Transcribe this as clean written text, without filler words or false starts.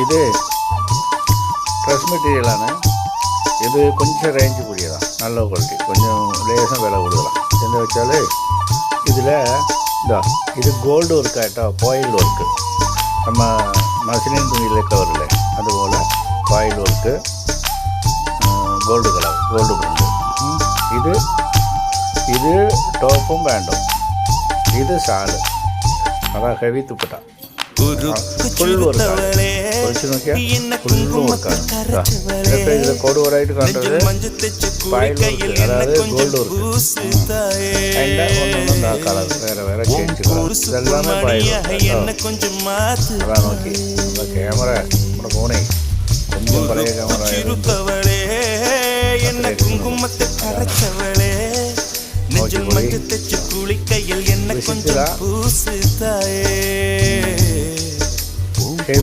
ഇത് ഡ്രസ് മെറ്റീരിയലാണ്. ഇത് കൊഞ്ചം റേഞ്ച് കൂടിയതാണ്, നല്ല ക്വാളിറ്റി, കൊഞ്ചം ലേശം വില കൂടുതലാണ്. എന്ന് വെച്ചാൽ ഇതിൽ ഇത് ഗോൾഡ് വർക്കായിട്ടോ, ഫോയിൽ വർക്ക്, நம்ம மசிலின் துணியிலൊക്കെ വരില്ലേ അതുപോലെ foil work, gold colour, gold print. ഇത് ടോപ്പും പാൻറ്റും, ഇത് ഷാള്, അതാ ഹെവി തുപ്പട്ട, ഫുൾ വർക്കാണ്. കുറച്ച് നോക്കിയാൽ ഫുള്ള് വർക്കാണ്. ഇതൊക്കെ ഇത് കോഡുവറായിട്ട് കണ്ടത് ഫയൽ വർക്ക്, അതായത് ഗോൾഡ് വർക്ക്. അതിൻ്റെ ഒന്നൊന്നും ആ കളർ വേറെ വേറെ ചേഞ്ച് കളർ, ഇതെല്ലാമേ ഫയൽ വർക്ക്. അതാ നോക്കി നമ്മുടെ ക്യാമറ, നമ്മുടെ ഫോണേ கொஞ்சம் பழைய கேமரா நெஞ்சில் மஞ்சள் தச்சு குளிக்கையில் என்ன கொஞ்சம் பூசுதாயே.